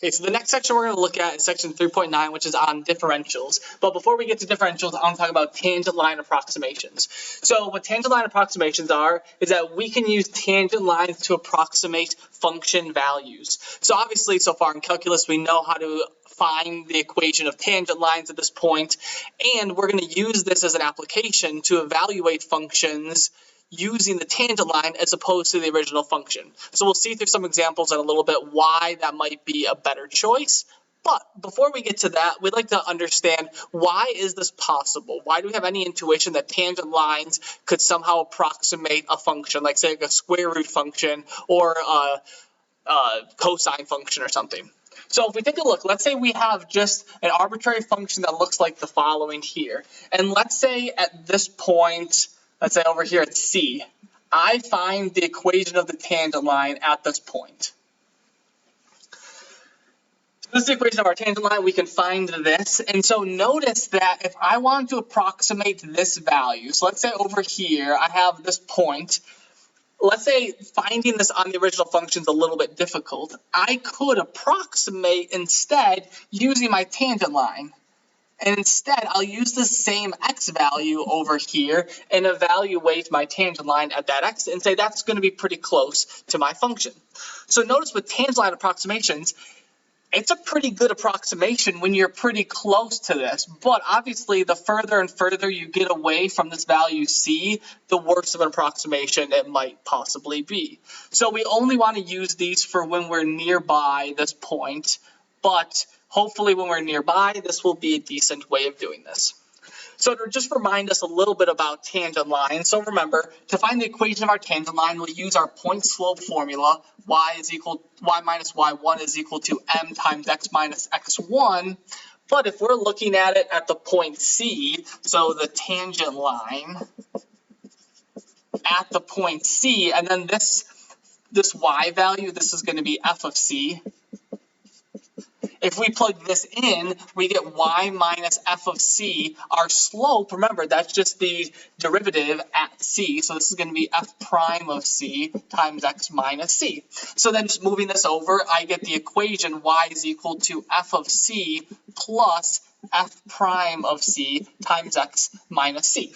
Okay, so the next section we're going to look at is section 3.9, which is on differentials. But before we get to differentials, I want to talk about tangent line approximations. So what tangent line approximations are is that we can use tangent lines to approximate function values. So obviously, so far in calculus, we know how to find the equation of tangent lines at this point, and we're going to use this as an application to evaluate functions using the tangent line as opposed to the original function. So we'll see through some examples in a little bit why that might be a better choice. But before we get to that, we'd like to understand, why is this possible? Why do we have any intuition that tangent lines could somehow approximate a function, like say like a square root function or a cosine function or something? So if we take a look, let's say we have just an arbitrary function that looks like the following here. And let's say at this point, let's say over here at C, I find the equation of the tangent line at this point. So this is the equation of our tangent line. We can find this. And so notice that if I want to approximate this value, so let's say over here I have this point. Let's say finding this on the original function is a little bit difficult. I could approximate instead using my tangent line. And instead, I'll use the same x value over here and evaluate my tangent line at that x and say that's going to be pretty close to my function. So notice with tangent line approximations, it's a pretty good approximation when you're pretty close to this. But obviously, the further and further you get away from this value c, the worse of an approximation it might possibly be. So we only want to use these for when we're nearby this point, but hopefully when we're nearby, this will be a decent way of doing this. So to just remind us a little bit about tangent lines, so remember, to find the equation of our tangent line, we'll use our point slope formula, y minus y1 is equal to m times x minus x1. But if we're looking at it at the point C, so the tangent line at the point C, and then this y value, this is going to be f of c. If we plug this in, we get y minus f of c. Our slope, remember, that's just the derivative at c. So this is going to be f prime of c times x minus c. So then just moving this over, I get the equation y is equal to f of c plus f prime of c times x minus c.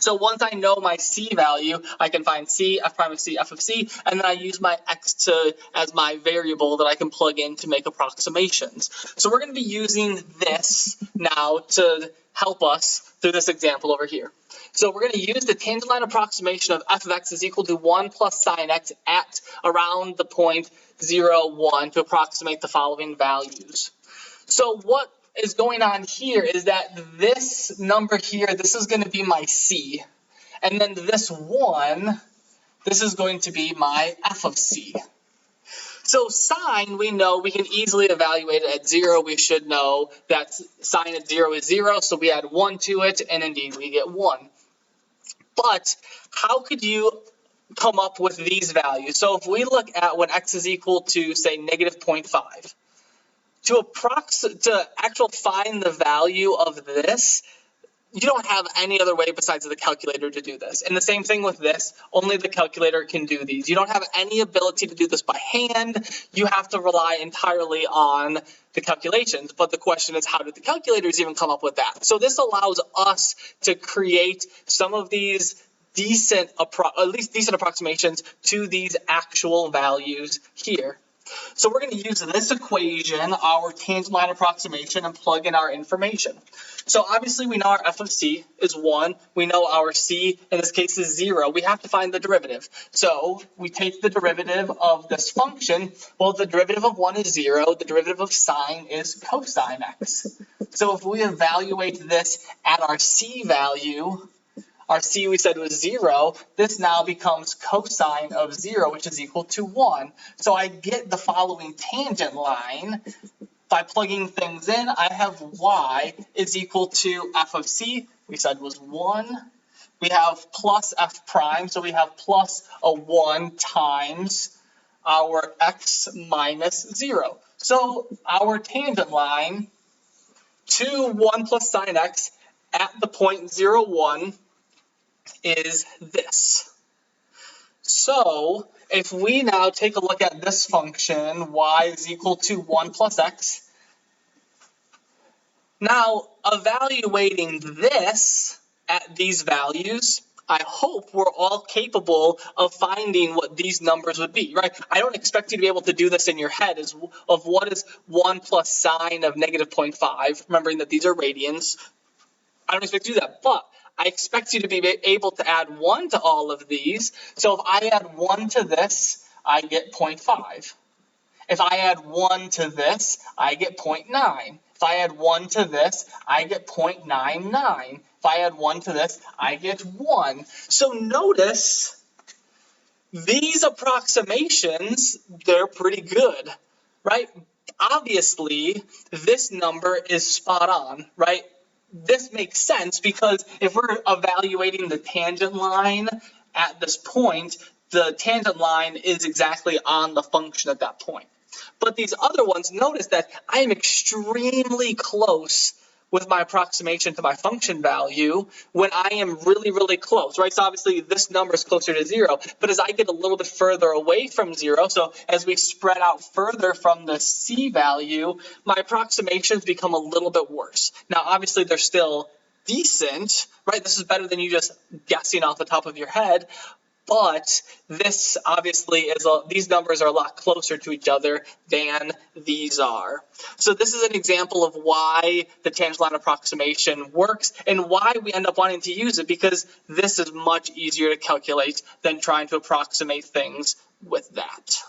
So once I know my c value, I can find c, f prime of c, f of c, and then I use my x as my variable that I can plug in to make approximations. So we're going to be using this now to help us through this example over here. So we're going to use the tangent line approximation of f of x is equal to 1 plus sine x at around the point 0, 1 to approximate the following values. So what is going on here is that this number here, this is going to be my c, and then this 1, this is going to be my f of c. So sine, we know we can easily evaluate it at 0. We should know that sine at 0 is 0, so we add 1 to it, and indeed we get 1. But how could you come up with these values? So if we look at when x is equal to, say, negative 0.5, to actually find the value of this, you don't have any other way besides the calculator to do this. And the same thing with this, only the calculator can do these. You don't have any ability to do this by hand. You have to rely entirely on the calculations. But the question is, how did the calculators even come up with that? So this allows us to create some of these decent approximations to these actual values here. So we're going to use this equation, our tangent line approximation, and plug in our information. So obviously we know our f of c is 1. We know our c, in this case, is 0. We have to find the derivative. So we take the derivative of this function. Well, the derivative of 1 is 0. The derivative of sine is cosine x. So if we evaluate this at our c value, our c we said was 0, this now becomes cosine of 0, which is equal to 1. So I get the following tangent line. By plugging things in, I have y is equal to f of c, we said was 1. We have plus f prime, so we have plus a 1 times our x minus 0. So our tangent line to 1 plus sine x at the point 0, 1 is this. So if we now take a look at this function, y is equal to 1 plus x, now evaluating this at these values, I hope we're all capable of finding what these numbers would be, right? I don't expect you to be able to do this in your head of what is 1 plus sine of negative 0.5, remembering that these are radians. I don't expect you to do that, but I expect you to be able to add 1 to all of these. So if I add 1 to this, I get 0.5. If I add 1 to this, I get 0.9. If I add 1 to this, I get 0.99. If I add 1 to this, I get 1. So notice these approximations, they're pretty good, right? Obviously, this number is spot on, right? This makes sense because if we're evaluating the tangent line at this point, the tangent line is exactly on the function at that point. But these other ones, notice that I am extremely close with my approximation to my function value when I am really, really close, right? So obviously this number is closer to 0, but as I get a little bit further away from 0, so as we spread out further from the c value, my approximations become a little bit worse. Now, obviously they're still decent, right? This is better than you just guessing off the top of your head, but this obviously is these numbers are a lot closer to each other than these are. So this is an example of why the tangent line approximation works and why we end up wanting to use it, because this is much easier to calculate than trying to approximate things with that.